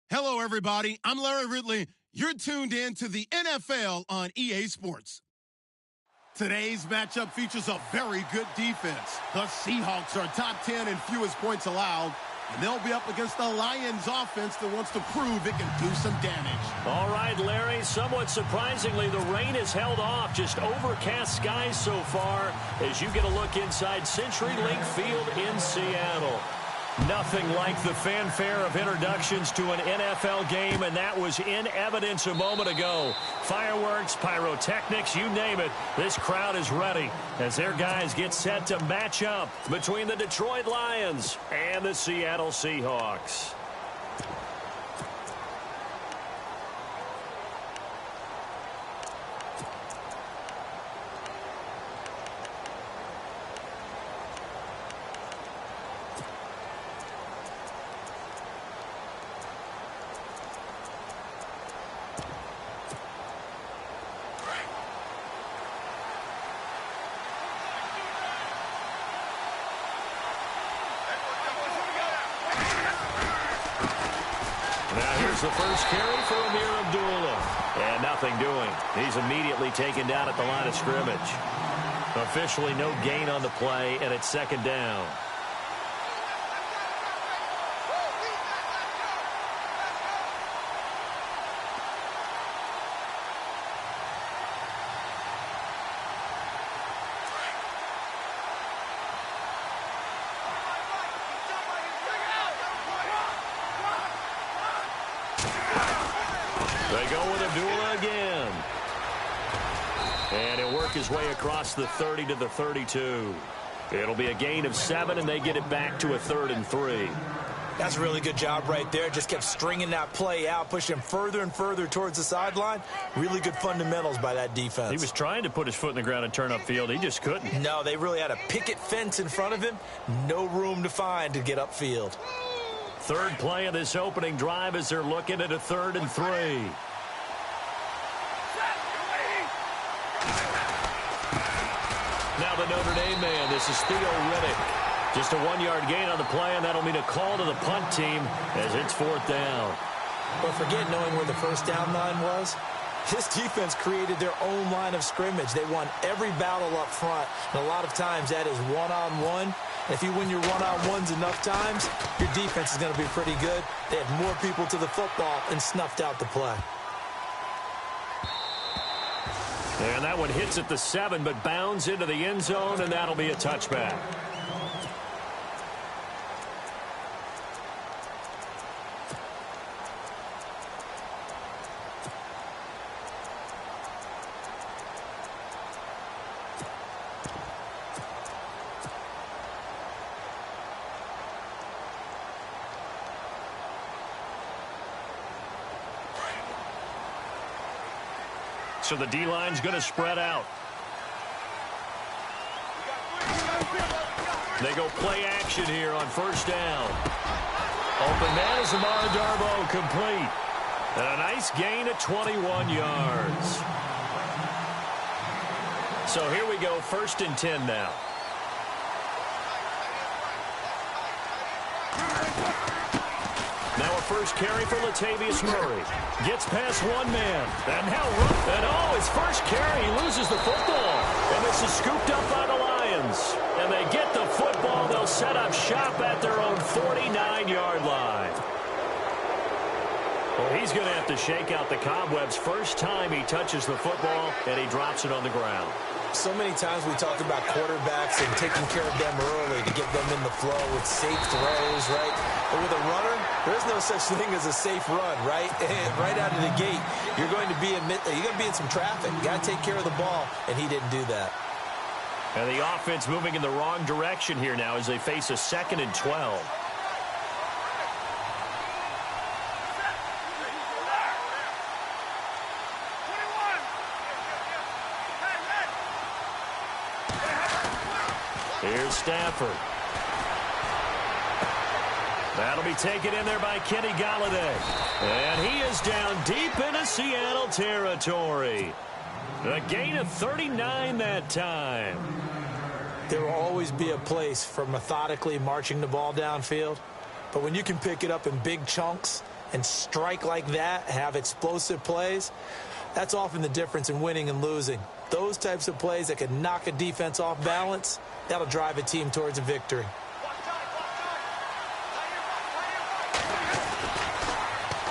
Hello, everybody. I'm Larry Ridley. You're tuned in to the NFL on EA Sports. Today's matchup features a very good defense. The Seahawks are top 10 in fewest points allowed, and they'll be up against the Lions offense that wants to prove it can do some damage. All right, Larry, somewhat surprisingly, the rain has held off. Just overcast skies so far as you get a look inside CenturyLink Field in Seattle. Nothing like the fanfare of introductions to an NFL game, and that was in evidence a moment ago. Fireworks, pyrotechnics, you name it. This crowd is ready as their guys get set to match up between the Detroit Lions and the Seattle Seahawks. The first carry for Amir Abdullah. And nothing doing. He's immediately taken down at the line of scrimmage. Officially no gain on the play, and it's second down. They go with Abdullah again. And he'll work his way across the 30 to the 32. It'll be a gain of 7, and they get it back to a 3rd and 3. That's a really good job right there. Just kept stringing that play out, pushing him further and further towards the sideline. Really good fundamentals by that defense. He was trying to put his foot in the ground and turn upfield. He just couldn't. No, they really had a picket fence in front of him. No room to find to get upfield. Third play of this opening drive as they're looking at a 3rd and 3. Now the Notre Dame man, this is Theo Riddick. Just a 1-yard gain on the play, and that'll mean a call to the punt team as it's 4th down. But forget knowing where the first down line was. This defense created their own line of scrimmage. They won every battle up front, and a lot of times that is one-on-one. If you win your one-on-ones enough times, your defense is going to be pretty good. They had more people to the football and snuffed out the play. And that one hits at the 7, but bounds into the end zone, and that'll be a touchback. So the D-line's going to spread out. They go play action here on first down. Open man is Amara Darboh, complete. And a nice gain of 21 yards. So here we go, 1st and 10 now. Now a first carry for Latavius Murray. Gets past one man. And now, his first carry, he loses the football. And this is scooped up by the Lions. And they get the football. They'll set up shop at their own 49-yard line. Well, he's going to have to shake out the cobwebs first time he touches the football, and he drops it on the ground. So many times we talk about quarterbacks and taking care of them early to get them in the flow with safe throws, right? But with a runner, there is no such thing as a safe run, right? And right out of the gate, you're going to be in some traffic. You got to take care of the ball, and he didn't do that. And the offense moving in the wrong direction here now as they face a 2nd and 12. Here's Stafford. That'll be taken in there by Kenny Golladay. And he is down deep into Seattle territory. A gain of 39 that time. There will always be a place for methodically marching the ball downfield. But when you can pick it up in big chunks and strike like that, have explosive plays, that's often the difference in winning and losing. Those types of plays that can knock a defense off balance, that'll drive a team towards a victory.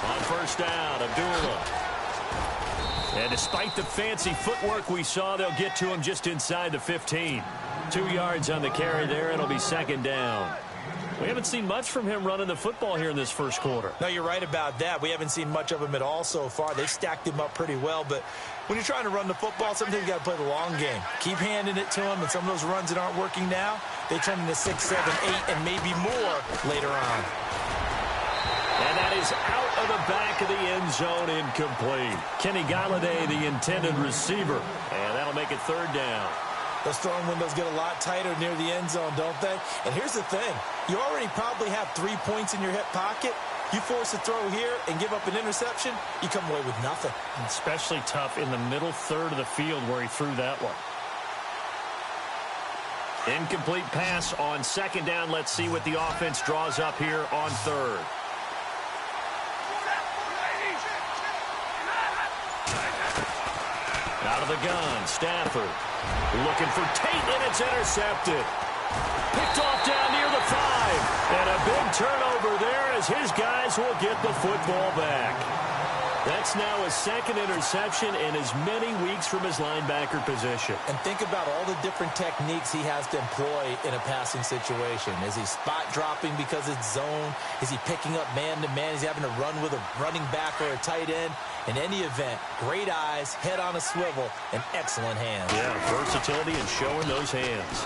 On first down, Abdullah. And despite the fancy footwork we saw, they'll get to him just inside the 15. 2 yards on the carry there, and it'll be second down. We haven't seen much from him running the football here in this first quarter. No, you're right about that. We haven't seen much of him at all so far. They've stacked him up pretty well, but when you're trying to run the football, sometimes you got to play the long game. Keep handing it to him, and some of those runs that aren't working now, they turn into 6, 7, 8, and maybe more later on. And that is out of the back of the end zone, incomplete. Kenny Galladay, the intended receiver, and that'll make it third down. Those throwing windows get a lot tighter near the end zone, don't they? And here's the thing. You already probably have 3 points in your hip pocket. You force a throw here and give up an interception, you come away with nothing. Especially tough in the middle third of the field where he threw that one. Incomplete pass on second down. Let's see what the offense draws up here on third. Out of the gun, Stafford. Looking for Tate, and it's intercepted. Picked off down near the 5. And a big turnover there as his guys will get the football back. That's now his second interception in as many weeks from his linebacker position. And think about all the different techniques he has to employ in a passing situation. Is he spot dropping because it's zone? Is he picking up man-to-man? Is he having to run with a running back or a tight end? In any event, great eyes, head on a swivel, and excellent hands. Yeah, versatility and showing those hands.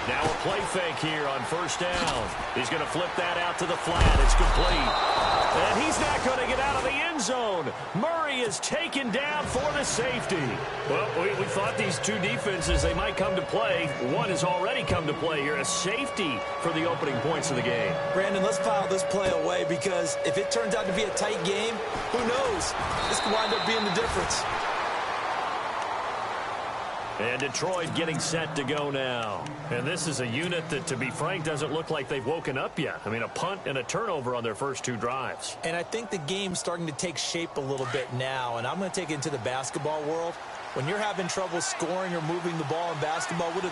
Now a play fake here on first down. He's going to flip that out to the flat. It's complete. And he's not going to get out of the end zone. Murray is taken down for the safety. Well, we thought these two defenses, they might come to play. One has already come to play here. A safety for the opening points of the game. Brandon, let's file this play away because if it turns out to be a tight game, who knows? This could wind up being the difference. And Detroit getting set to go now. And this is a unit that, to be frank, doesn't look like they've woken up yet. I mean, a punt and a turnover on their first 2 drives. And I think the game's starting to take shape a little bit now. And I'm going to take it into the basketball world. When you're having trouble scoring or moving the ball in basketball, what do?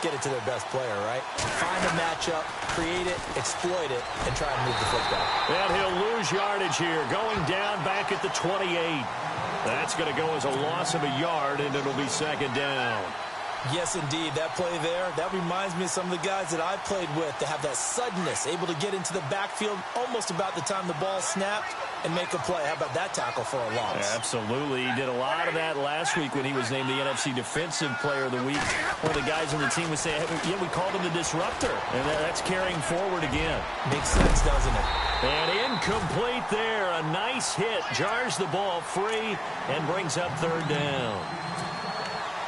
Get it to their best player, right? Find a matchup, create it, exploit it, and try and move the football. And he'll lose yardage here, going down back at the 28. That's going to go as a loss of a yard, and it'll be second down. Yes, indeed. That play there, that reminds me of some of the guys that I played with that have that suddenness, able to get into the backfield almost about the time the ball snapped and make a play. How about that tackle for a loss? Absolutely. He did a lot of that last week when he was named the NFC Defensive Player of the Week. One of the guys on the team would say, hey, yeah, we called him the disruptor, and that's carrying forward again. Makes sense, doesn't it? And incomplete there. A nice hit. Jars the ball free and brings up third down.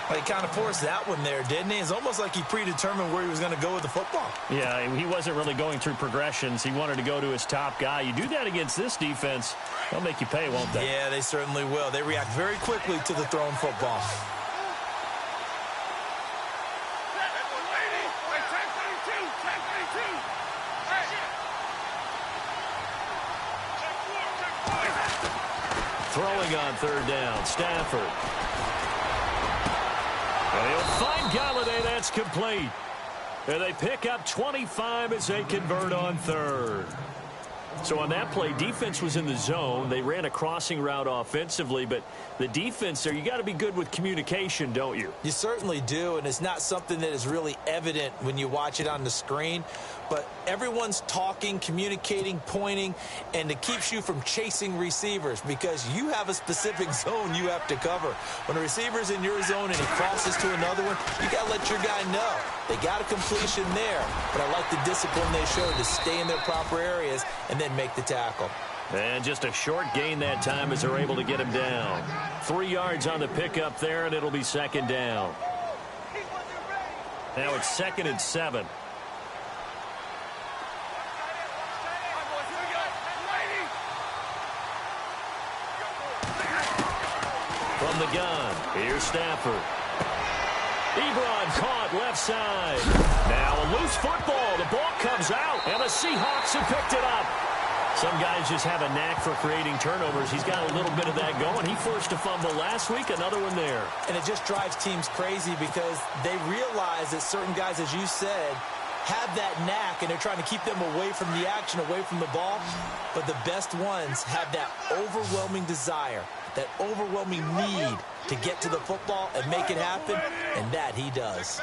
Well, he kind of forced that one there, didn't he? It's almost like he predetermined where he was going to go with the football. Yeah, he wasn't really going through progressions. He wanted to go to his top guy. You do that against this defense, they'll make you pay, won't they? Yeah, they certainly will. They react very quickly to the thrown football. Throwing on third down, Stafford. And he'll find Galladay. That's complete. And they pick up 25 as they convert on third. So on that play, defense was in the zone. They ran a crossing route offensively, but the defense there, you got to be good with communication, don't you? You certainly do, and it's not something that is really evident when you watch it on the screen. But everyone's talking, communicating, pointing, and it keeps you from chasing receivers because you have a specific zone you have to cover. When a receiver's in your zone and he crosses to another one, you got to let your guy know. They got a completion there, but I like the discipline they showed to stay in their proper areas and then make the tackle. And just a short gain that time as they're able to get him down. 3 yards on the pickup there, and it'll be second down. Now it's 2nd and 7. From the gun, here's Stafford. Ebron caught left side. Now a loose football. The ball comes out, and the Seahawks have picked it up. Some guys just have a knack for creating turnovers. He's got a little bit of that going. He forced a fumble last week, another one there. And it just drives teams crazy because they realize that certain guys, as you said, have that knack, and they're trying to keep them away from the action, away from the ball. But the best ones have that overwhelming desire, that overwhelming need to get to the football and make it happen, and that he does.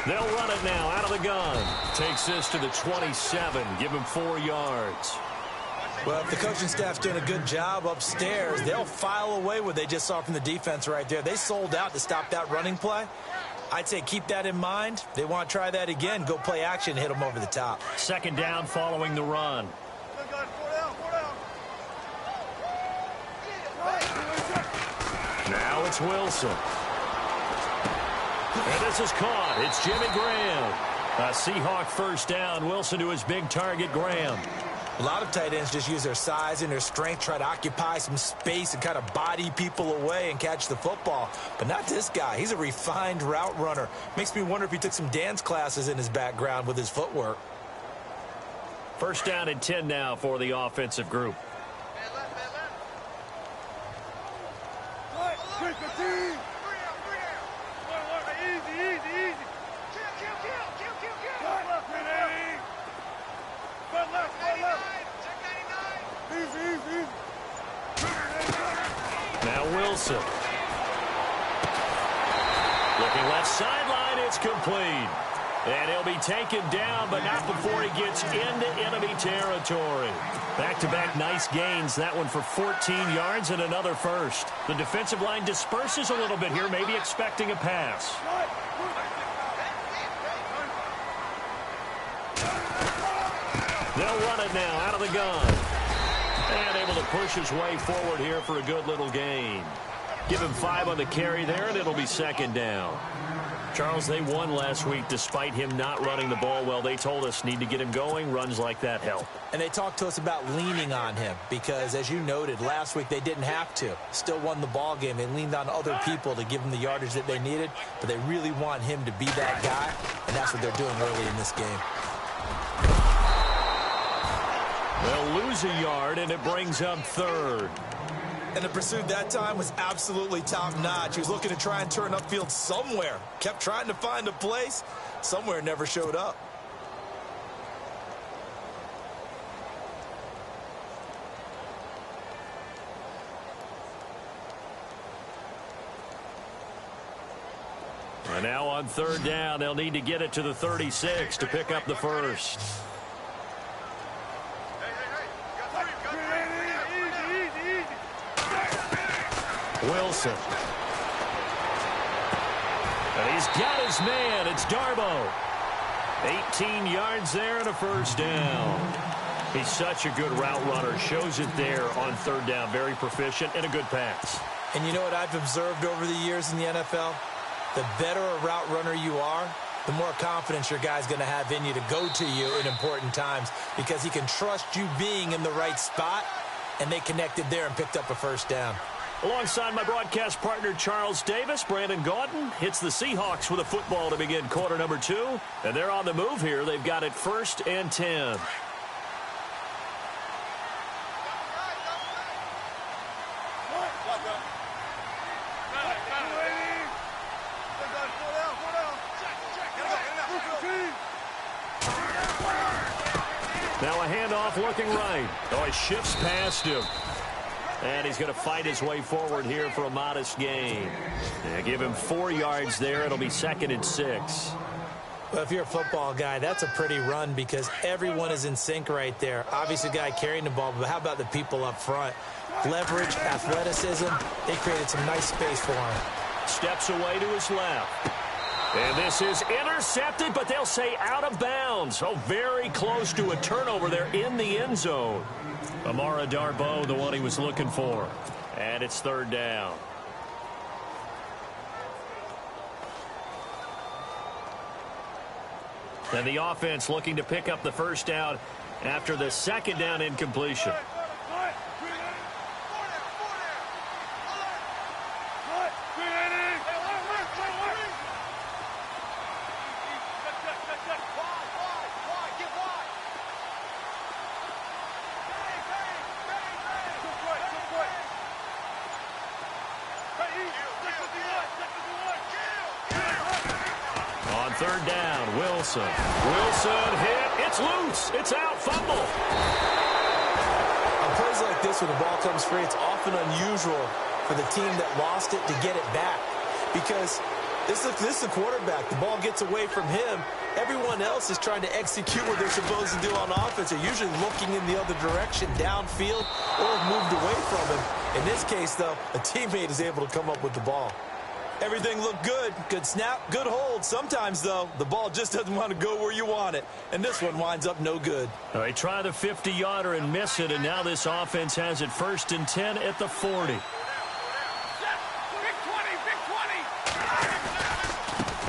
They'll run it now out of the gun. Takes this to the 27. Give him 4 yards. Well, if the coaching staff's doing a good job upstairs, they'll file away what they just saw from the defense right there. They sold out to stop that running play. I'd say keep that in mind. They want to try that again. Go play action, hit them over the top. Second down following the run. Now it's Wilson. And this is caught. It's Jimmy Graham. A Seahawk first down. Wilson to his big target, Graham. A lot of tight ends just use their size and their strength, try to occupy some space and kind of body people away and catch the football. But not this guy. He's a refined route runner. Makes me wonder if he took some dance classes in his background with his footwork. First down and 10 now for the offensive group. Now Wilson. Looking left sideline, it's complete. And he'll be taken down, but not before he gets into enemy territory. Back-to-back nice gains. That one for 14 yards and another first. The defensive line disperses a little bit here, maybe expecting a pass. They'll run it now out of the gun. And able to push his way forward here for a good little gain. Give him 5 on the carry there, and it'll be second down. Charles, they won last week despite him not running the ball well. They told us need to get him going. Runs like that help. And they talked to us about leaning on him because, as you noted, last week they didn't have to. Still won the ball game. They leaned on other people to give them the yardage that they needed, but they really want him to be that guy, and that's what they're doing early in this game. They'll lose a yard, and it brings up third. And the pursuit that time was absolutely top-notch. He was looking to try and turn upfield somewhere. Kept trying to find a place. Somewhere never showed up. And now on third down, they'll need to get it to the 36 to pick up the first. Wilson. And he's got his man. It's Darbo. 18 yards there and a first down. He's such a good route runner. Shows it there on third down. Very proficient and a good pass. And you know what I've observed over the years in the NFL? The better a route runner you are, the more confidence your guy's going to have in you to go to you in important times because he can trust you being in the right spot, and they connected there and picked up a first down. Alongside my broadcast partner, Charles Davis, Brandon Gaudin hits the Seahawks with a football to begin quarter number 2. And they're on the move here. They've got it 1st and 10. Now a handoff looking right. Oh, he shifts past him. And he's going to fight his way forward here for a modest gain. Yeah, give him 4 yards there. It'll be 2nd and 6. Well, if you're a football guy, that's a pretty run because everyone is in sync right there. Obviously, the guy carrying the ball, but how about the people up front? Leverage, athleticism, they created some nice space for him. Steps away to his left. And this is intercepted, but they'll say out of bounds. Oh, very close to a turnover there in the end zone. Amara Darbo, the one he was looking for. And it's third down. And the offense looking to pick up the first down after the second down incompletion. third down, Wilson. Wilson hit. It's loose. It's out. Fumble. On plays like this, when the ball comes free, it's often unusual for the team that lost it to get it back. Because this is the quarterback. The ball gets away from him. Everyone else is trying to execute what they're supposed to do on offense. They're usually looking in the other direction, downfield, or moved away from him. In this case, though, a teammate is able to come up with the ball. Everything looked good. Good snap, good hold. Sometimes, though, the ball just doesn't want to go where you want it. And this one winds up no good. All right, try the 50-yarder and miss it, and now this offense has it 1st and 10 at the 40.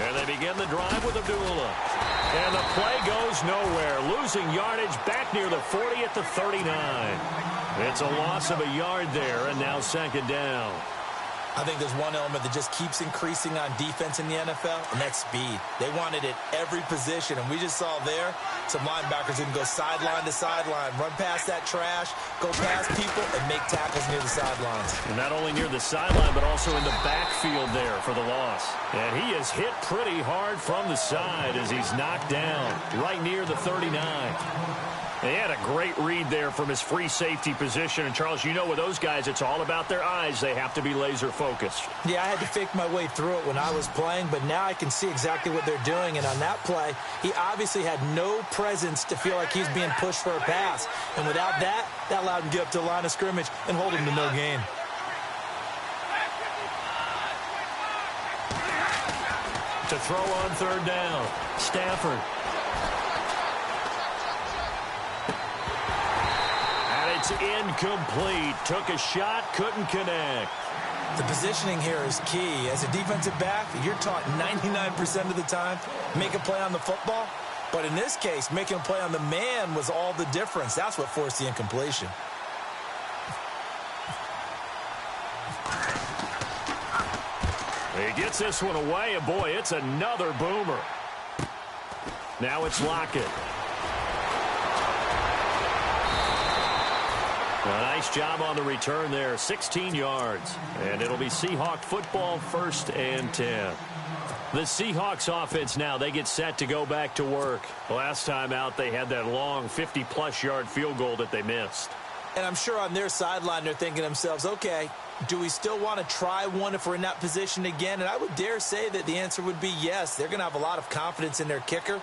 And they begin the drive with Abdullah. And the play goes nowhere. Losing yardage back near the 40 at the 39. It's a loss of a yard there, and now 2nd down. I think there's one element that just keeps increasing on defense in the NFL, and that's speed. They want it at every position, and we just saw there some linebackers who can go sideline to sideline, run past that trash, go past people, and make tackles near the sidelines. And not only near the sideline, but also in the backfield there for the loss. And he is hit pretty hard from the side as he's knocked down right near the 39. He had a great read there from his free safety position. And, Charles, you know with those guys, it's all about their eyes. They have to be laser-focused. Yeah, I had to fake my way through it when I was playing, but now I can see exactly what they're doing. And on that play, he obviously had no presence to feel like he's being pushed for a pass. And without that, that allowed him to get up to the line of scrimmage and hold him to no gain. To throw on 3rd down, Stafford. It's incomplete. Took a shot, couldn't connect. The positioning here is key. As a defensive back, you're taught 99% of the time, make a play on the football. But in this case, making a play on the man was all the difference. That's what forced the incompletion. He gets this one away, and boy, it's another boomer. Now it's Lockett. A nice job on the return there, 16 yards. And it'll be Seahawk football 1st and 10. The Seahawks offense now, they get set to go back to work. Last time out, they had that long 50-plus yard field goal that they missed. And I'm sure on their sideline, they're thinking to themselves, okay, do we still want to try one if we're in that position again? And I would dare say that the answer would be yes. They're going to have a lot of confidence in their kicker.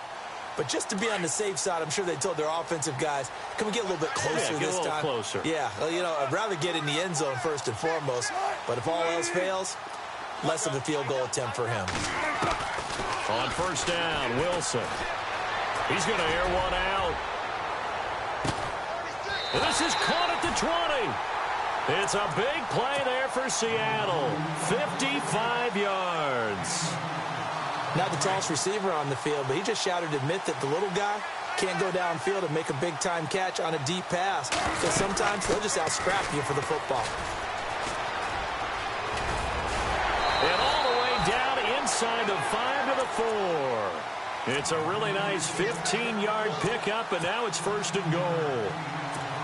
But just to be on the safe side, I'm sure they told their offensive guys, can we get a little bit closer this time? Closer. Yeah, well, you know, I'd rather get in the end zone first and foremost. But if all else fails, less of a field goal attempt for him. On 1st down, Wilson. He's going to air one out. And this is caught at the 20. It's a big play there for Seattle. 55 yards. Not the tallest receiver on the field, but he just shouted to admit that the little guy can't go downfield and make a big-time catch on a deep pass. So sometimes they'll just out-scrap you for the football. And all the way down inside the 5 to the 4. It's a really nice 15-yard pickup, and now it's 1st and goal.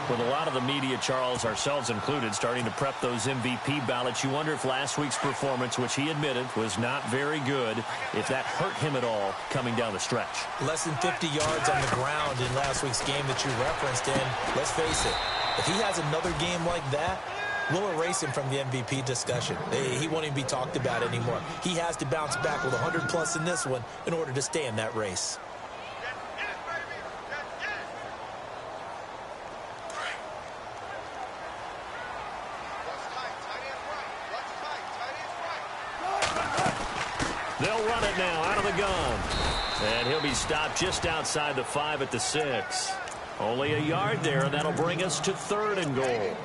With a lot of the media, Charles, ourselves included, starting to prep those MVP ballots, you wonder if last week's performance, which he admitted was not very good, if that hurt him at all coming down the stretch. Less than 50 yards on the ground in last week's game that you referenced, and let's face it, if he has another game like that, we'll erase him from the MVP discussion. He won't even be talked about anymore. He has to bounce back with 100-plus in this one in order to stay in that race. They'll run it now out of the gun. And he'll be stopped just outside the 5 at the 6. Only a yard there, and that'll bring us to 3rd and goal.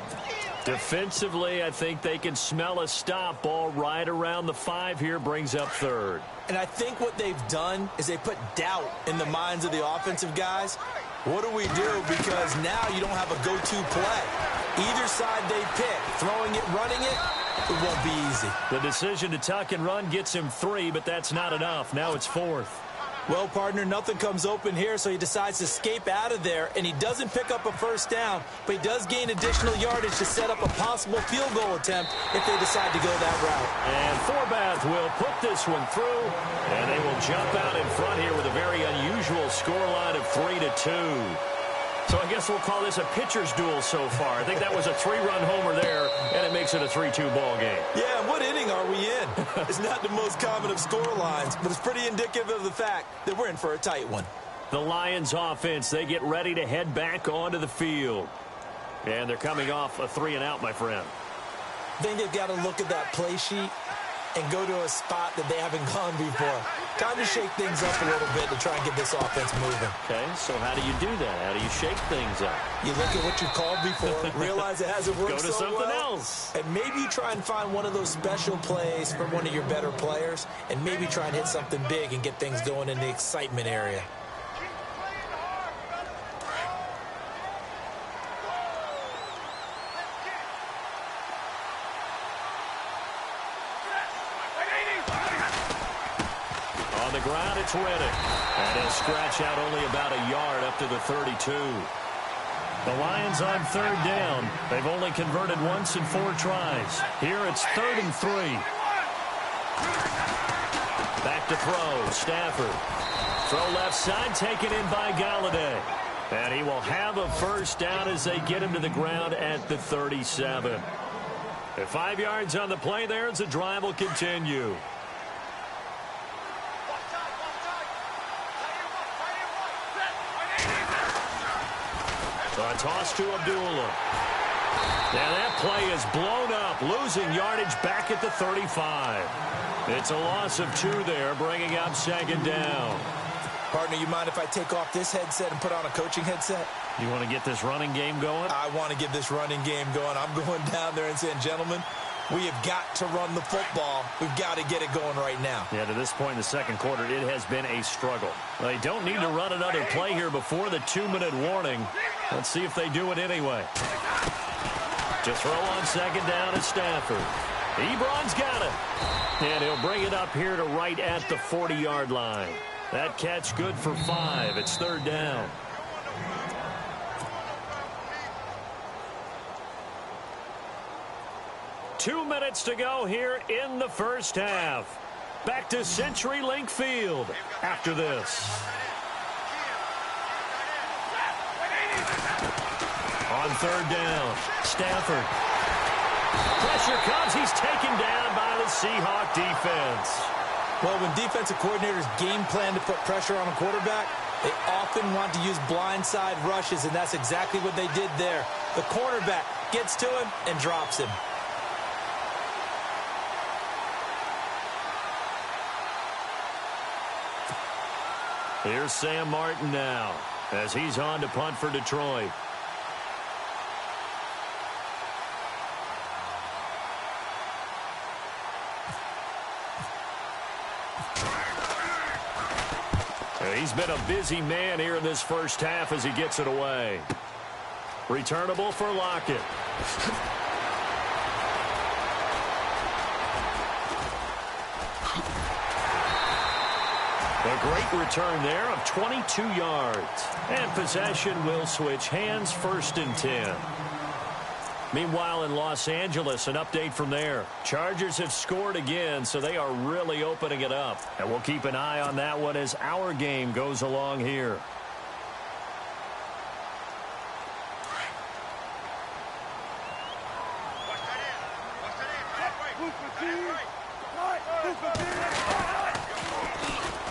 Defensively, I think they can smell a stop. Ball right around the 5 here brings up 3rd. And I think what they've done is they put doubt in the minds of the offensive guys. What do we do? Because now you don't have a go-to play. Either side they pick, throwing it, running it, it won't be easy. The decision to tuck and run gets him 3, but that's not enough. Now it's 4th. Well, partner, nothing comes open here, so he decides to escape out of there, and he doesn't pick up a first down, but he does gain additional yardage to set up a possible field goal attempt if they decide to go that route. And Forbath will put this one through, and they will jump out in front here with a very unusual scoreline of 3-2. So I guess we'll call this a pitcher's duel so far. I think that was a 3-run homer there, and it makes it a 3-2 ball game. Yeah, what inning are we in? It's not the most common of score lines, but it's pretty indicative of the fact that we're in for a tight one. The Lions offense, they get ready to head back onto the field. And they're coming off a 3-and-out, my friend. I think they've got to look at that play sheet and go to a spot that they haven't gone before. Time to shake things up a little bit to try and get this offense moving. Okay, so how do you do that? How do you shake things up? You look at what you've called before, realize it hasn't worked so well. Go to something else. And maybe you try and find one of those special plays from one of your better players, and maybe try and hit something big and get things going in the excitement area. On the ground, it's Reddick. And he'll scratch out only about a yard up to the 32. The Lions on third down. They've only converted once in 4 tries. Here it's 3rd and 3. Back to throw. Stafford. Throw left side, taken in by Galladay. And he will have a first down as they get him to the ground at the 37. At 5 yards on the play there as the drive will continue. So a toss to Abdullah. Now that play is blown up, losing yardage back at the 35. It's a loss of 2 there, bringing up 2nd down. Partner, you mind if I take off this headset and put on a coaching headset? You want to get this running game going? I want to get this running game going. I'm going down there and saying, gentlemen, we have got to run the football. We've got to get it going right now. Yeah, to this point in the second quarter, it has been a struggle. They don't need to run another play here before the 2-minute warning. Let's see if they do it anyway. To throw on 2nd down is Stafford. Ebron's got it. And he'll bring it up here to right at the 40-yard line. That catch good for 5. It's 3rd down. Two minutes to go here in the first half. Back to CenturyLink Field after this. On 3rd down, Stafford. Pressure comes. He's taken down by the Seahawk defense. Well, when defensive coordinators game plan to put pressure on a quarterback, they often want to use blindside rushes, and that's exactly what they did there. The cornerback gets to him and drops him. Here's Sam Martin now as he's on to punt for Detroit. He's been a busy man here in this first half as he gets it away. Returnable for Lockett. A great return there of 22 yards. And possession will switch hands, 1st and 10. Meanwhile, in Los Angeles, an update from there. Chargers have scored again, so they are really opening it up. And we'll keep an eye on that one as our game goes along here.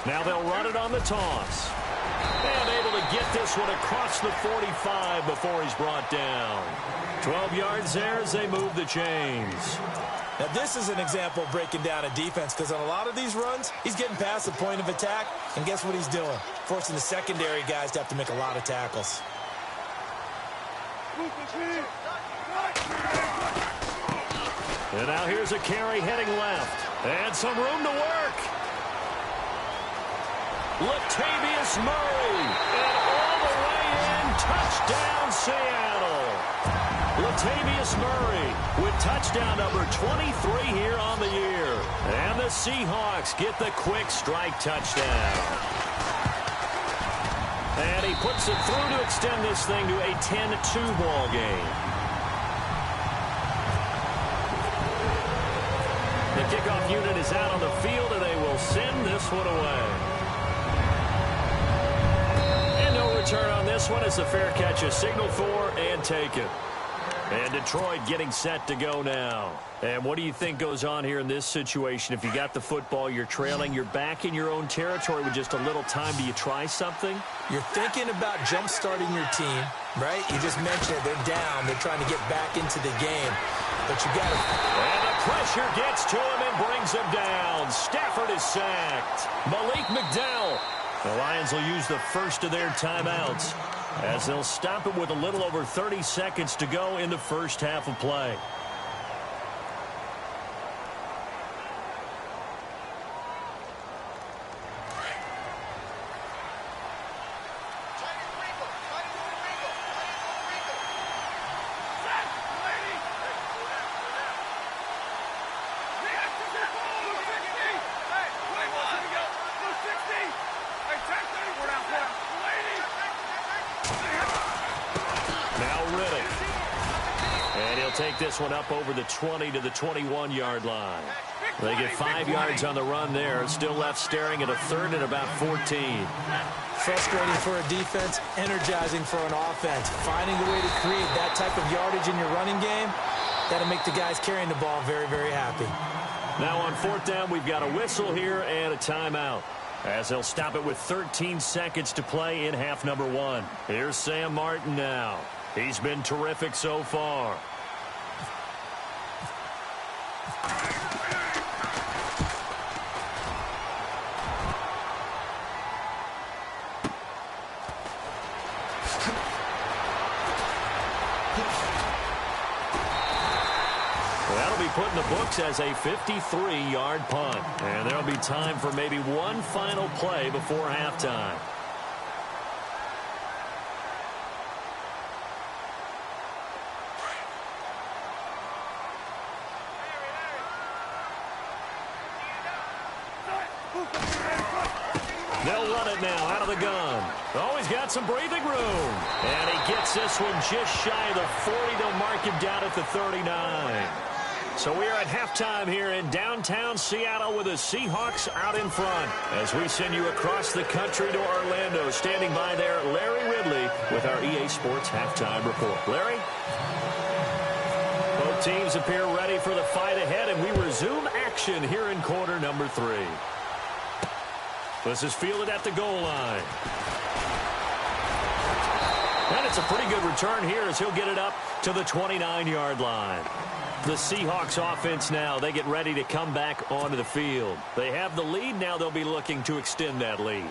Now they'll run it on the toss. And able to get this one across the 45 before he's brought down. 12 yards there as they move the chains. Now this is an example of breaking down a defense, because on a lot of these runs, he's getting past the point of attack, and guess what he's doing? Forcing the secondary guys to have to make a lot of tackles. And now here's a carry heading left. And some room to work. Latavius Murray. And all the way in. Touchdown, Seattle. Latavius Murray with touchdown number 23 here on the year. And the Seahawks get the quick strike touchdown. And he puts it through to extend this thing to a 10-2 ball game. The kickoff unit is out on the field, and they will send this one away. And no return on this one as the fair catch is signaled for and taken. And Detroit getting set to go now. And what do you think goes on here in this situation? If you got the football, you're trailing, you're back in your own territory with just a little time. Do you try something? You're thinking about jump-starting your team, right? You just mentioned it. They're down. They're trying to get back into the game. But you got to... And the pressure gets to him and brings him down. Stafford is sacked. Malik McDowell. The Lions will use the first of their timeouts as they'll stop it with a little over 30 seconds to go in the first half of play. Take this one up over the 20 to the 21-yard line. They get 5 yards on the run there. Still left staring at a third and about 14. Frustrating for a defense, energizing for an offense. Finding a way to create that type of yardage in your running game, that'll make the guys carrying the ball very, very happy. Now on fourth down, we've got a whistle here and a timeout, as they'll stop it with 13 seconds to play in half number 1. Here's Sam Martin now. He's been terrific so far. That'll be put in the books as a 53-yard punt. And there'll be time for maybe one final play before halftime. They'll run it now out of the gun. Oh, he's got some breathing room. And he gets this one just shy of the 40. They'll mark him down at the 39. So we are at halftime here in downtown Seattle with the Seahawks out in front. As we send you across the country to Orlando, standing by there, Larry Ridley with our EA Sports Halftime Report. Larry? Both teams appear ready for the fight ahead, and we resume action here in quarter number 3. This is fielded at the goal line. And it's a pretty good return here as he'll get it up to the 29-yard line. The Seahawks offense now, they get ready to come back onto the field. They have the lead. Now they'll be looking to extend that lead.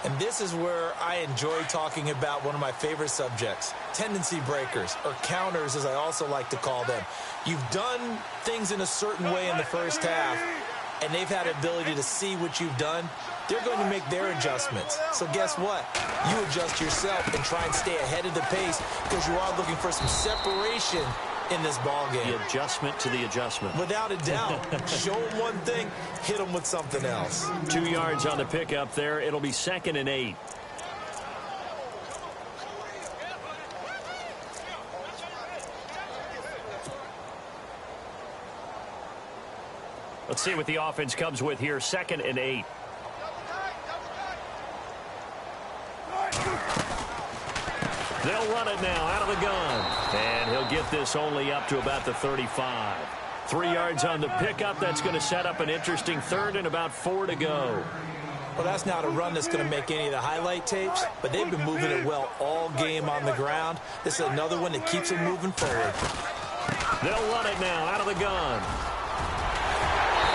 And this is where I enjoy talking about one of my favorite subjects, tendency breakers, or counters as I also like to call them. You've done things in a certain way in the first half, and they've had the ability to see what you've done. They're going to make their adjustments. So guess what? You adjust yourself and try and stay ahead of the pace because you are looking for some separation in this ball game. The adjustment to the adjustment. Without a doubt. Show them one thing, hit them with something else. 2 yards on the pickup there. It'll be 2nd and 8. Let's see what the offense comes with here. 2nd and 8. They'll run it now out of the gun. And he'll get this only up to about the 35. 3 yards on the pickup. That's going to set up an interesting third and about 4 to go. Well, that's not a run that's going to make any of the highlight tapes, but they've been moving it well all game on the ground. This is another one that keeps them moving forward. They'll run it now out of the gun.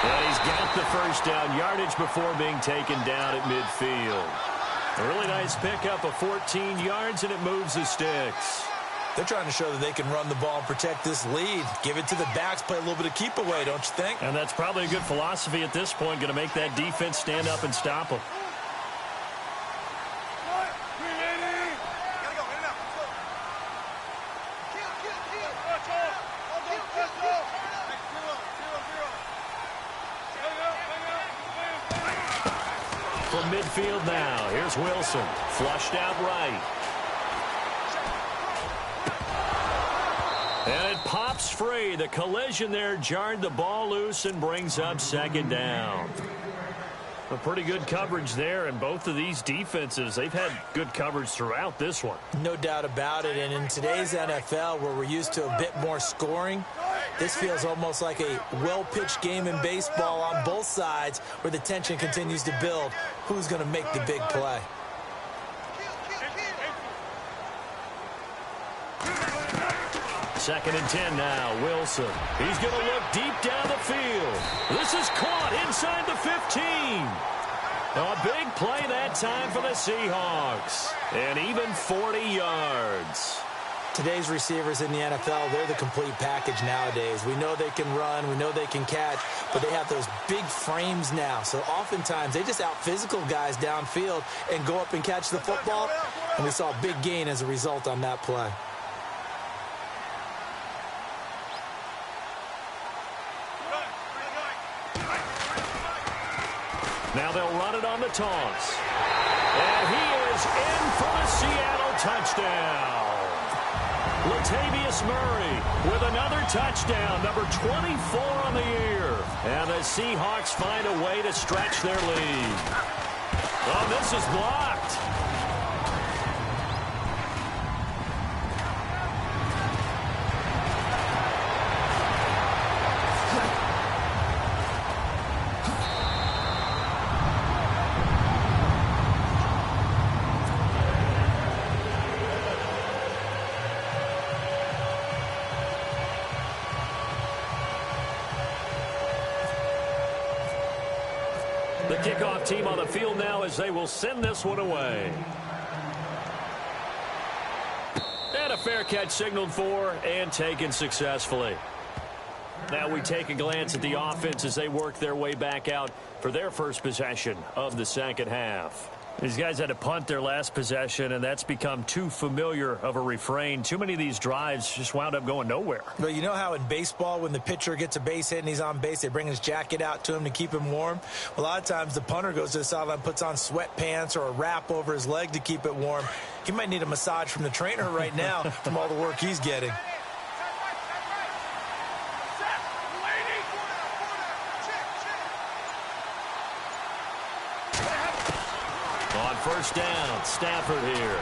And he's got the first down yardage before being taken down at midfield. A really nice pickup of 14 yards, and it moves the sticks. They're trying to show that they can run the ball and protect this lead. Give it to the backs, play a little bit of keep away, don't you think? And that's probably a good philosophy at this point, going to make that defense stand up and stop them. from midfield now. Here's Wilson. Flushed out right. And it pops free. The collision there jarred the ball loose and brings up second down. A pretty good coverage there, and both of these defenses, they've had good coverage throughout this one. No doubt about it, and in today's NFL, where we're used to a bit more scoring, this feels almost like a well-pitched game in baseball on both sides where the tension continues to build. Who's going to make the big play? Second and 10 now, Wilson. He's going to look deep down the field. This is caught inside the 15. A big play that time for the Seahawks. And even 40 yards. Today's receivers in the NFL, they're the complete package nowadays. We know they can run, we know they can catch, but they have those big frames now. So oftentimes they just out-physical guys downfield and go up and catch the football. And we saw a big gain as a result on that play. Now they'll run it on the toss. And he is in for the Seattle touchdown. Latavius Murray with another touchdown, number 24 on the year. And the Seahawks find a way to stretch their lead. Oh, this is blocked. The kickoff team on the field now as they will send this one away. And a fair catch signaled for and taken successfully. Now we take a glance at the offense as they work their way back out for their first possession of the second half. These guys had to punt their last possession, and that's become too familiar of a refrain. Too many of these drives just wound up going nowhere. But you know how in baseball, when the pitcher gets a base hit and he's on base, they bring his jacket out to him to keep him warm? A lot of times the punter goes to the sideline, puts on sweatpants or a wrap over his leg to keep it warm. He might need a massage from the trainer right now from all the work he's getting. First down, Stafford here.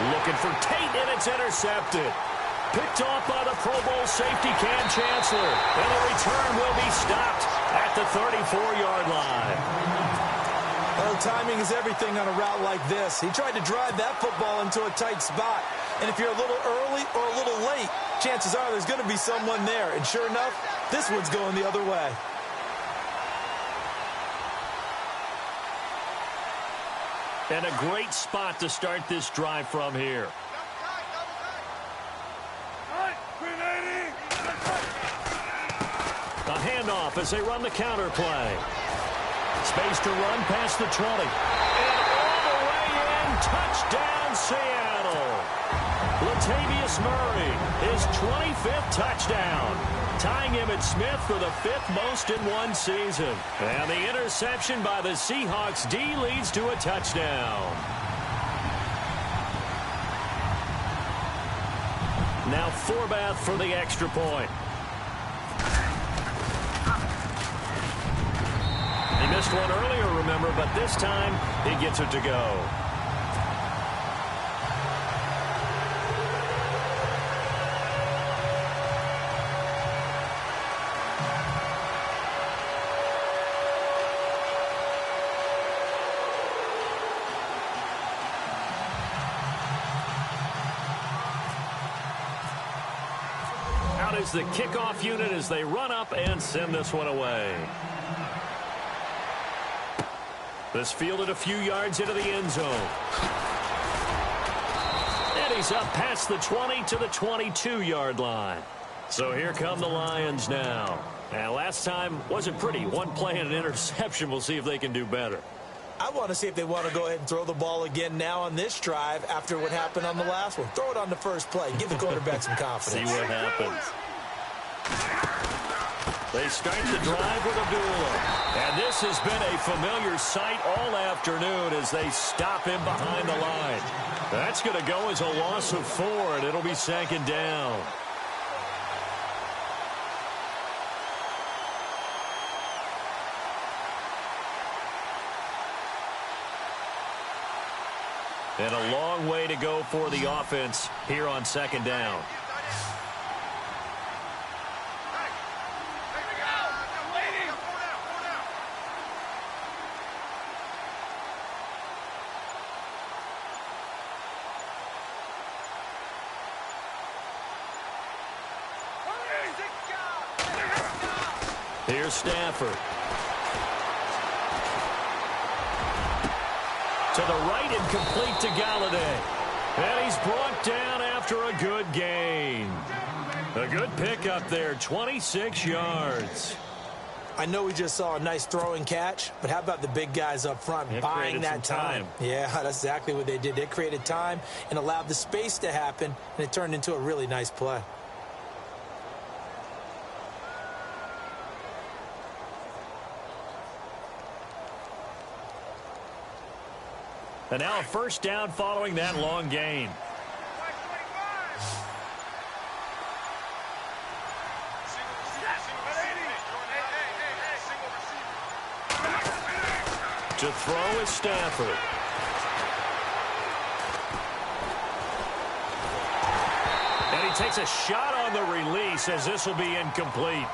Looking for Tate, and it's intercepted. Picked off by the Pro Bowl safety Cam Chancellor. And the return will be stopped at the 34-yard line. Well, timing is everything on a route like this. He tried to drive that football into a tight spot. And if you're a little early or a little late, chances are there's going to be someone there. And sure enough, this one's going the other way. And a great spot to start this drive from here. A handoff as they run the counter play. Space to run past the 20. And all the way in, touchdown Seattle. Latavius Murray, his 25th touchdown. Tying Emmitt Smith for the 5th most in one season. And the interception by the Seahawks D leads to a touchdown. Now Forbath for the extra point. He missed one earlier, remember, but this time he gets it to go. Is the kickoff unit as they run up and send this one away. This fielded a few yards into the end zone. And he's up past the 20 to the 22-yard line. So here come the Lions now. And last time wasn't pretty. One play and an interception. We'll see if they can do better. I want to see if they want to go ahead and throw the ball again now on this drive after what happened on the last one. Throw it on the first play. Give the quarterback some confidence. See what happens. They start the drive with Abdullah. And this has been a familiar sight all afternoon as they stop him behind the line. That's going to go as a loss of 4, and it'll be second down. And a long way to go for the offense here on second down. Here's Stafford. To the right and complete to Galladay. And he's brought down after a good gain. A good pickup there, 26 yards. I know we just saw a nice throw and catch, but how about the big guys up front buying that time? Yeah, that's exactly what they did. They created time and allowed the space to happen, and it turned into a really nice play. And now a first down following that long gain. To throw is Stafford. And he takes a shot on the release as this will be incomplete.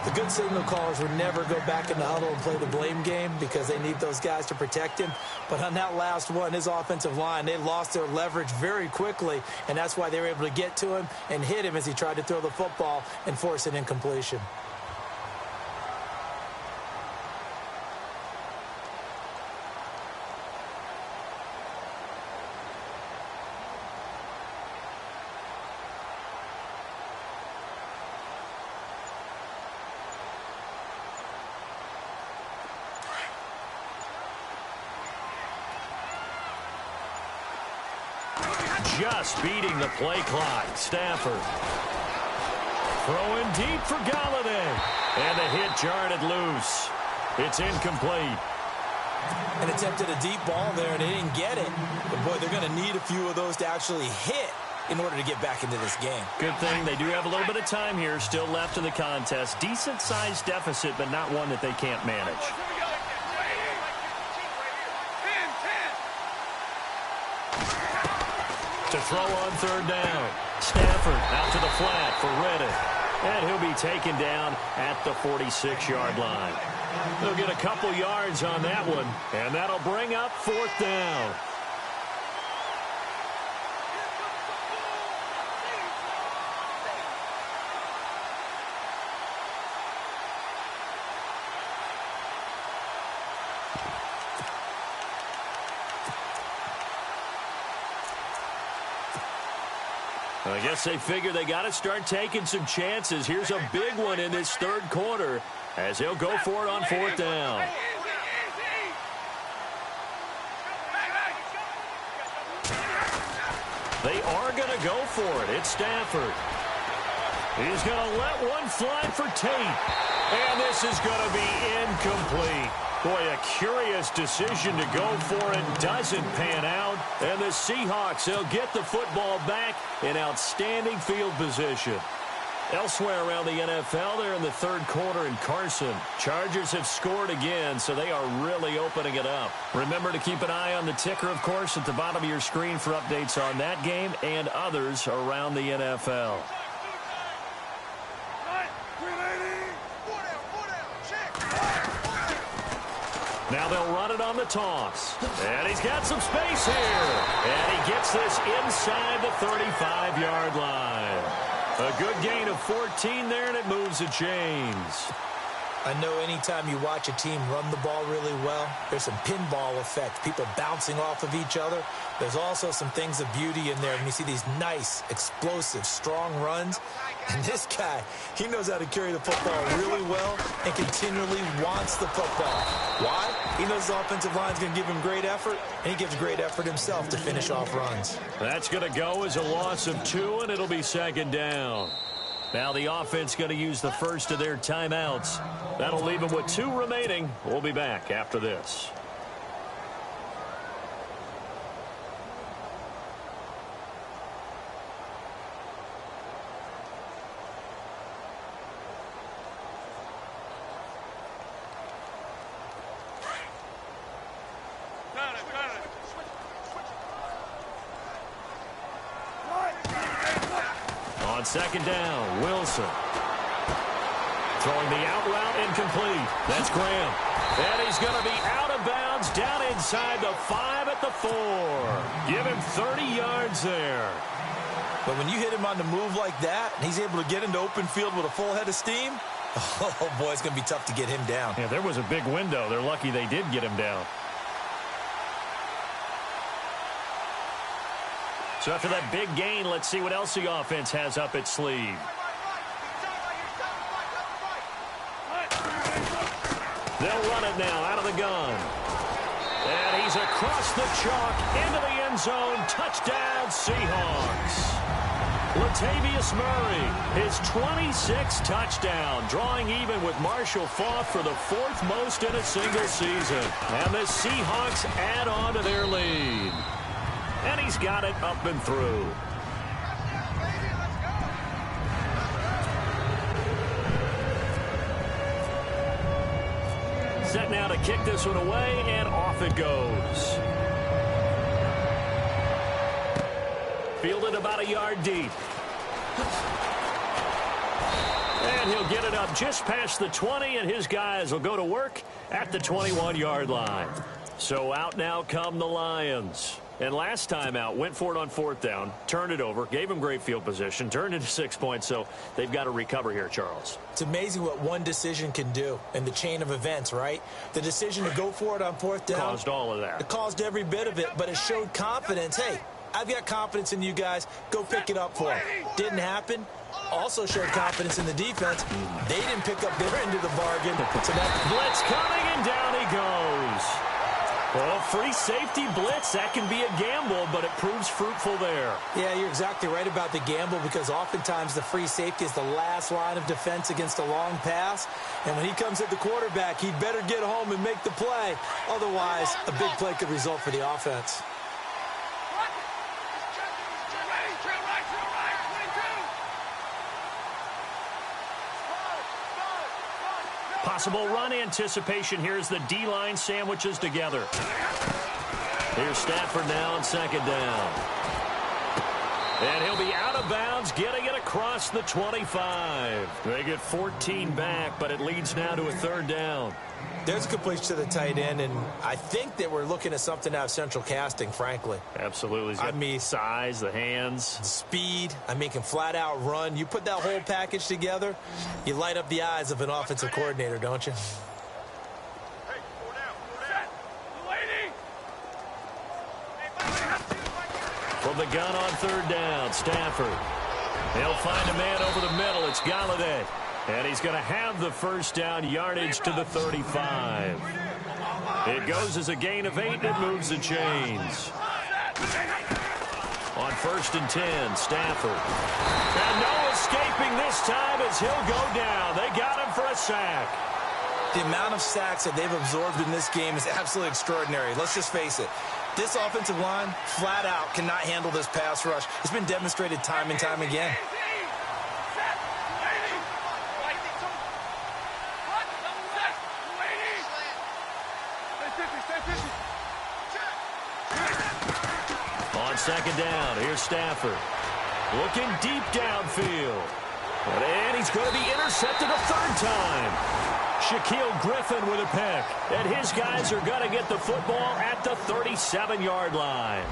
The good signal callers would never go back in the huddle and play the blame game because they need those guys to protect him. But on that last one, his offensive line, they lost their leverage very quickly, and that's why they were able to get to him and hit him as he tried to throw the football and force an incompletion. Just beating the play clock. Stafford. Throwing deep for Galladay. And the hit jarred it loose. It's incomplete. And attempted a deep ball there, and they didn't get it. But, boy, they're going to need a few of those to actually hit in order to get back into this game. Good thing they do have a little bit of time here still left in the contest. Decent-sized deficit, but not one that they can't manage. To throw on third down. Stafford out to the flat for Reddick. And he'll be taken down at the 46-yard line. They'll get a couple yards on that one, and that'll bring up fourth down. I guess they figure they got to start taking some chances. Here's a big one in this third quarter as he'll go for it on fourth down. They are going to go for it. It's Stafford. He's going to let one fly for Tate. And this is going to be incomplete. Boy, a curious decision to go for it doesn't pan out. And the Seahawks, they'll get the football back in outstanding field position. Elsewhere around the NFL, they're in the third quarter in Carson. Chargers have scored again, so they are really opening it up. Remember to keep an eye on the ticker, of course, at the bottom of your screen for updates on that game and others around the NFL. Now they'll run it on the toss. And he's got some space here. And he gets this inside the 35-yard line. A good gain of 14 there, and it moves the chains. I know anytime you watch a team run the ball really well, there's some pinball effect, people bouncing off of each other. There's also some things of beauty in there when you see these nice, explosive, strong runs. And this guy, he knows how to carry the football really well and continually wants the football. Why? He knows the offensive line's going to give him great effort, and he gives great effort himself to finish off runs. That's going to go as a loss of 2, and it'll be second down. Now the offense going to use the first of their timeouts. That'll leave them with 2 remaining. We'll be back after this. On second down, Wilson. Throwing the out route incomplete. That's Graham. And he's going to be out of bounds down inside the 5 at the 4. Give him 30 yards there. But when you hit him on the move like that, and he's able to get into open field with a full head of steam, oh, boy, it's going to be tough to get him down. Yeah, there was a big window. They're lucky they did get him down. So after that big gain, let's see what else the offense has up its sleeve. They'll run it now out of the gun. And he's across the chalk into the end zone. Touchdown, Seahawks. Latavius Murray, his 26th touchdown, drawing even with Marshall Faulk for the 4th most in a single season. And the Seahawks add on to their lead. And he's got it up and through. Set now to kick this one away, and off it goes. Fielded about a yard deep. And he'll get it up just past the 20, and his guys will go to work at the 21-yard line. So out now come the Lions. And last time out, went for it on 4th down, turned it over, gave him great field position, turned into 6 points, so they've got to recover here, Charles. It's amazing what one decision can do in the chain of events, right? The decision to go for it on 4th down. Caused all of that. It caused every bit of it, but it showed confidence. Hey, I've got confidence in you guys. Go pick it up for them. Didn't happen. Also showed confidence in the defense. They didn't pick up their end of the bargain. So that blitz coming, and down he goes. Well, free safety blitz, that can be a gamble, but it proves fruitful there. Yeah, you're exactly right about the gamble, because oftentimes the free safety is the last line of defense against a long pass. And when he comes at the quarterback, he'd better get home and make the play. Otherwise, a big play could result for the offense. Possible run anticipation here as the D-line sandwiches together. Here's Stafford now on second down. And he'll be out of bounds, getting it across the 25. They get 14 back, but it leads now to a 3rd down. There's a completion to the tight end, and I think that we're looking at something out of central casting, frankly. Absolutely. I mean, size, the hands. Speed. I mean, can flat out run. You put that whole package together, you light up the eyes of an offensive coordinator, don't you? From the gun on 3rd down, Stafford. He'll find a man over the middle. It's Galladay. And he's going to have the 1st down, yardage to the 35. It goes as a gain of 8, and it moves the chains. On 1st and 10, Stafford. And no escaping this time as he'll go down. They got him for a sack. The amount of sacks that they've absorbed in this game is absolutely extraordinary. Let's just face it. This offensive line, flat out, cannot handle this pass rush. It's been demonstrated time and time again. On second down, here's Stafford. Looking deep downfield. And he's going to be intercepted a 3rd time. Shaquille Griffin with a pick. And his guys are going to get the football at the 37-yard line.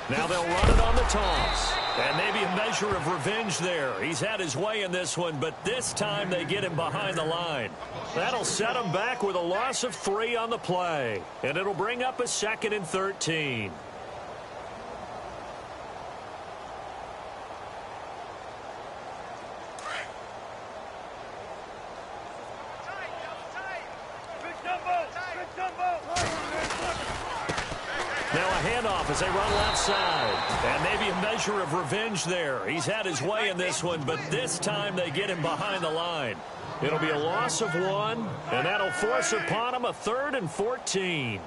Now they'll run it on the toss. And maybe a measure of revenge there. He's had his way in this one, but this time they get him behind the line. That'll set him back with a loss of 3 on the play. And it'll bring up a 2nd and 13. Now a handoff as they run left side. And maybe a measure of revenge there. He's had his way in this one, but this time they get him behind the line. It'll be a loss of 1, and that'll force upon him a 3rd and 14.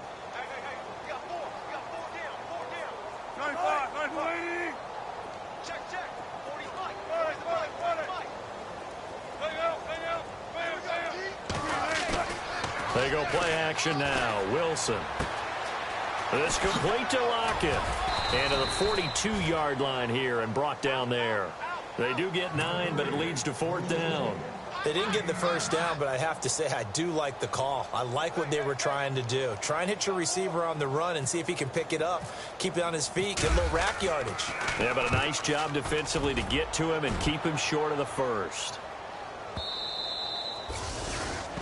They go play action now. Wilson. This complete to Lockett. And to the 42-yard line here and brought down there. They do get 9, but it leads to 4th down. They didn't get the first down, but I have to say I do like the call. I like what they were trying to do. Try and hit your receiver on the run and see if he can pick it up. Keep it on his feet, get a little rack yardage. Yeah, but a nice job defensively to get to him and keep him short of the first.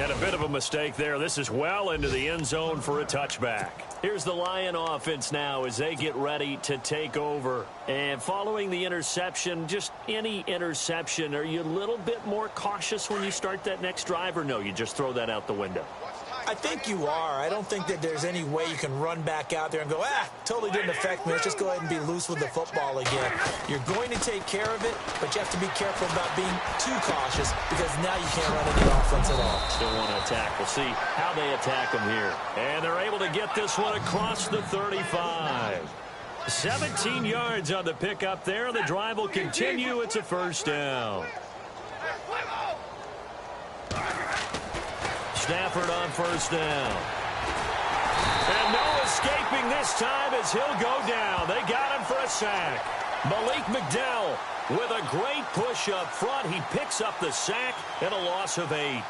And a bit of a mistake there. This is well into the end zone for a touchback. Here's the Lion offense now as they get ready to take over. And following the interception, just any interception, are you a little bit more cautious when you start that next drive, or no, you just throw that out the window? I think you are. I don't think that there's any way you can run back out there and go, totally didn't affect me. Let's just go ahead and be loose with the football again. You're going to take care of it, but you have to be careful about being too cautious because now you can't run any offense at all. Still want to attack. We'll see how they attack them here. And they're able to get this one across the 35. 17 yards on the pickup there. The drive will continue. It's a 1st down. Stafford on 1st down. And no escaping this time as he'll go down. They got him for a sack. Malik McDowell with a great push up front. He picks up the sack and a loss of 8.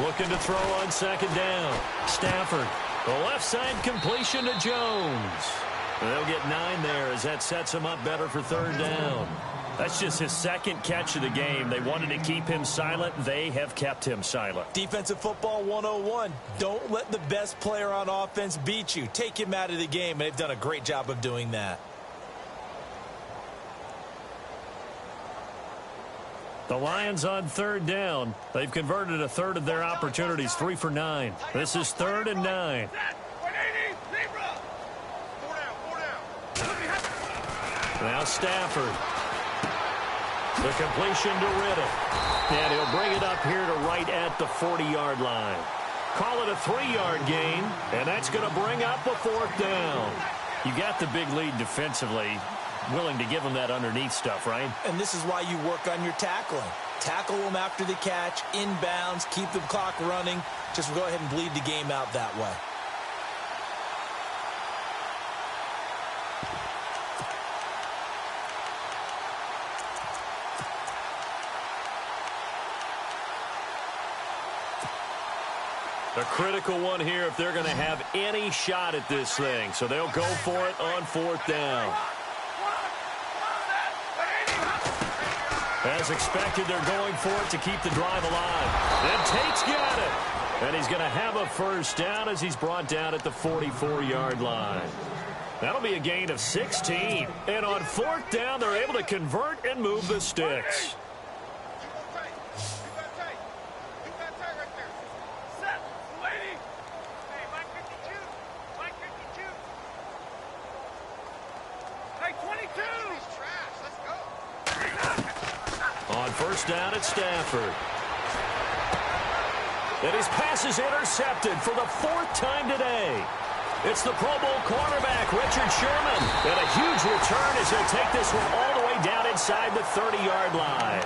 Looking to throw on 2nd down. Stafford. The left side completion to Jones. They'll get 9 there as that sets him up better for 3rd down. That's just his 2nd catch of the game. They wanted to keep him silent. They have kept him silent. Defensive football 101. Don't let the best player on offense beat you. Take him out of the game, and they've done a great job of doing that. The Lions on 3rd down. They've converted a 1/3 of their opportunities, 3 for 9. This is 3rd and 9. Now Stafford. The completion to Riddick. And he'll bring it up here to right at the 40-yard line. Call it a 3-yard gain, and that's going to bring up a 4th down. You got the big lead defensively. Willing to give them that underneath stuff, right? And this is why you work on your tackling. Tackle them after the catch, inbounds, keep the clock running. Just go ahead and bleed the game out that way. A critical one here if they're going to have any shot at this thing. So they'll go for it on 4th down. As expected, they're going for it to keep the drive alive. And Tate's got it. And he's going to have a 1st down as he's brought down at the 44-yard line. That'll be a gain of 16. And on 4th down, they're able to convert and move the sticks. On 1st down at Stafford. And his pass is intercepted for the 4th time today. It's the Pro Bowl cornerback, Richard Sherman. And a huge return as he'll take this one all the way down inside the 30-yard line.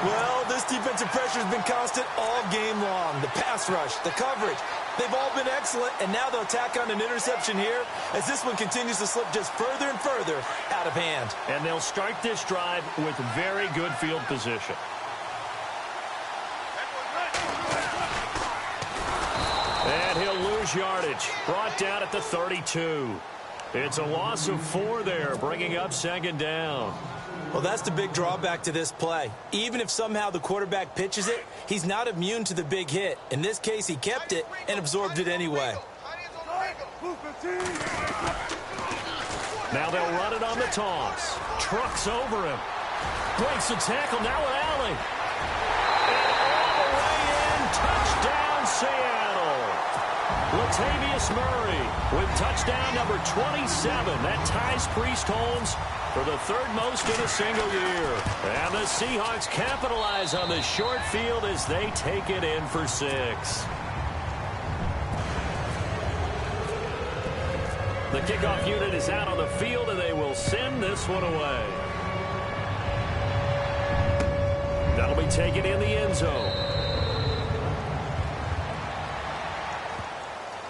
Well, this defensive pressure has been constant all game long. The pass rush, the coverage, they've all been excellent, and now they'll tack on an interception here as this one continues to slip just further and further out of hand. And they'll start this drive with very good field position. And he'll lose yardage. Brought down at the 32. It's a loss of 4 there, bringing up second down. Well, that's the big drawback to this play. Even if somehow the quarterback pitches it, he's not immune to the big hit. In this case, he kept it and absorbed it anyway. Now they'll run it on the toss. Trucks over him. Breaks the tackle, now with Allen. And all the way in, touchdown Seattle. Latavius Murray with touchdown number 27. That ties Priest Holmes for the 3rd most in a single year. And the Seahawks capitalize on the short field as they take it in for 6. The kickoff unit is out on the field, and they will send this one away. That'll be taken in the end zone.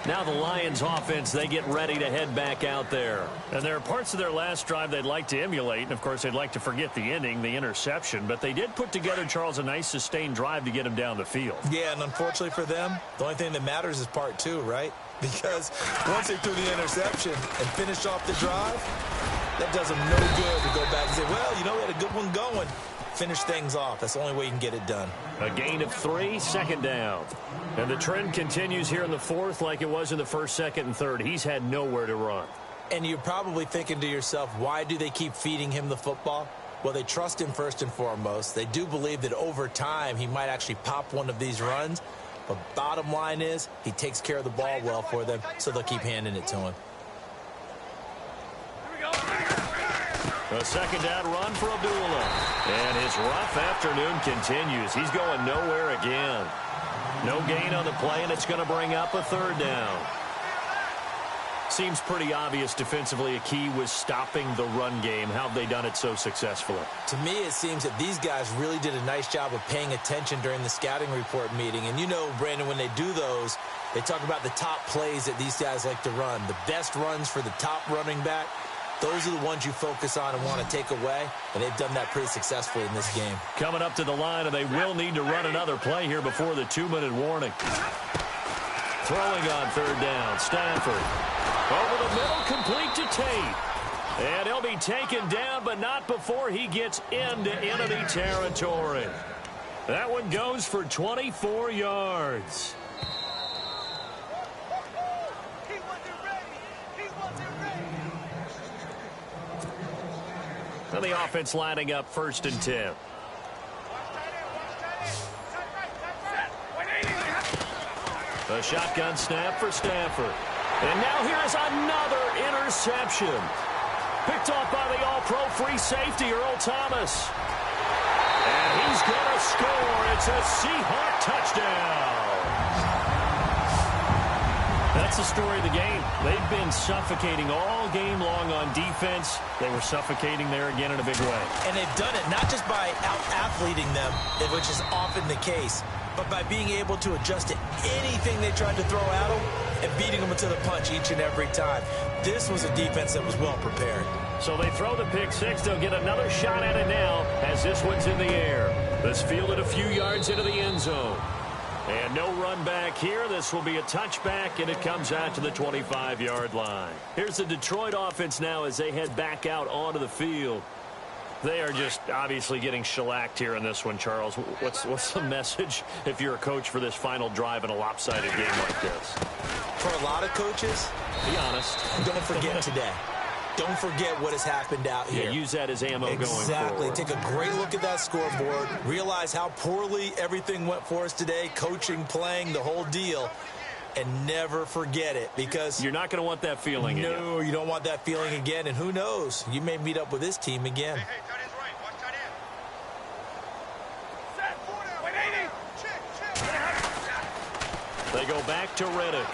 Now the Lions offense, they get ready to head back out there. And there are parts of their last drive they'd like to emulate, and of course they'd like to forget the ending, the interception, but they did put together, Charles, a nice sustained drive to get him down the field. Yeah, and unfortunately for them, the only thing that matters is part 2, right? Because once they threw the interception and finished off the drive, that does them no good to go back and say, well, you know, we had a good one going. Finish things off. That's the only way you can get it done. A gain of 3, second down. And the trend continues here in the 4th like it was in the 1st, 2nd, and 3rd. He's had nowhere to run. And you're probably thinking to yourself, why do they keep feeding him the football? Well, they trust him first and foremost. They do believe that over time he might actually pop one of these runs. But bottom line is he takes care of the ball well for them, so they'll keep handing it to him. A second down run for Abdullah. And his rough afternoon continues. He's going nowhere again. No gain on the play, and it's going to bring up a 3rd down. Seems pretty obvious defensively a key was stopping the run game. How have they done it so successfully? To me, it seems that these guys really did a nice job of paying attention during the scouting report meeting. And you know, Brandon, when they do those, they talk about the top plays that these guys like to run. The best runs for the top running back. Those are the ones you focus on and want to take away, and they've done that pretty successfully in this game. Coming up to the line, and they will need to run another play here before the 2-minute warning. Throwing on 3rd down, Stafford. Over the middle, complete to Tate. And he'll be taken down, but not before he gets into enemy territory. That one goes for 24 yards. And the offense lining up 1st and 10. A shotgun snap for Stafford. And now here's another interception. Picked off by the all-pro free safety, Earl Thomas. And he's going to score. It's a Seahawk touchdown. That's the story of the game. They've been suffocating all game long on defense. They were suffocating there again in a big way. And they've done it not just by out-athleting them, which is often the case, but by being able to adjust to anything they tried to throw at them and beating them to the punch each and every time. This was a defense that was well prepared. So they throw the pick 6. They'll get another shot at it now as this one's in the air. This fielded a few yards into the end zone. And no run back here. This will be a touchback, and it comes out to the 25-yard line. Here's the Detroit offense now as they head back out onto the field. They are just obviously getting shellacked here in this one, Charles. What's the message if you're a coach for this final drive in a lopsided game like this? For a lot of coaches, be honest. Don't forget today. Don't forget what has happened out here. Yeah, use that as ammo going forward. Exactly. Take a great look at that scoreboard. Realize how poorly everything went for us today. Coaching, playing, the whole deal. And never forget it, because you're not going to want that feeling again. No, you don't want that feeling again. And who knows? You may meet up with this team again. Hey, tight end's right. Watch tight end. Set. They go back to Reddick.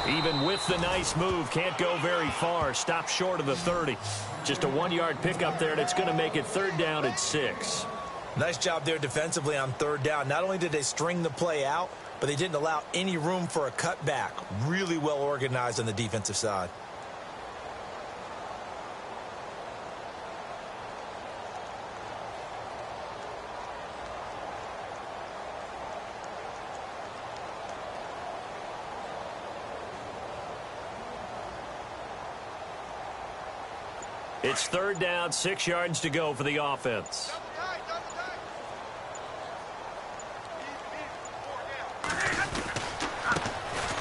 Even with the nice move, can't go very far. Stop short of the 30. Just a 1-yard pickup there, and it's going to make it 3rd down at 6. Nice job there defensively on third down. Not only did they string the play out, but they didn't allow any room for a cutback. Really well organized on the defensive side. It's third down, 6 yards to go for the offense.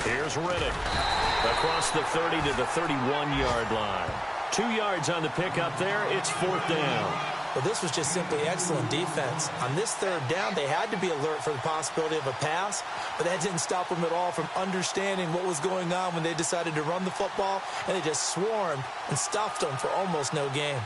Here's Riddick across the 30 to the 31-yard line. 2 yards on the pickup there. It's fourth down. Well, this was just simply excellent defense. On this third down, they had to be alert for the possibility of a pass, but that didn't stop them at all from understanding what was going on when they decided to run the football, and they just swarmed and stuffed them for almost no gain.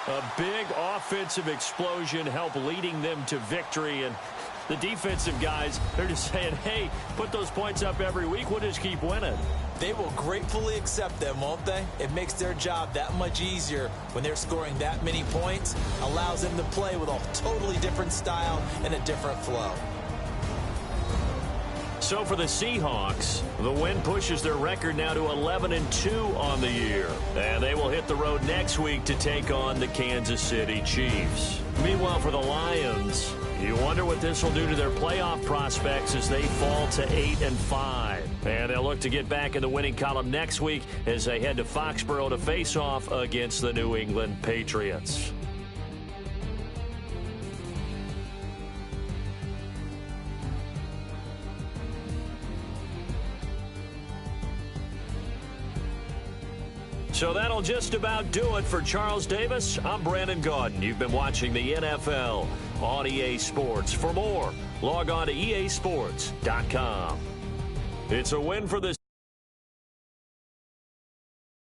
A big offensive explosion helped leading them to victory, and the defensive guys, they're just saying, hey, put those points up every week, we'll just keep winning. They will gratefully accept them, won't they? It makes their job that much easier when they're scoring that many points, allows them to play with a totally different style and a different flow. So for the Seahawks, the win pushes their record now to 11-2 on the year. And they will hit the road next week to take on the Kansas City Chiefs. Meanwhile, for the Lions, you wonder what this will do to their playoff prospects as they fall to 8-5. And they'll look to get back in the winning column next week as they head to Foxborough to face off against the New England Patriots. So that'll just about do it for Charles Davis. I'm Brandon Gaudin. You've been watching the NFL on EA Sports. For more, log on to easports.com. It's a win for the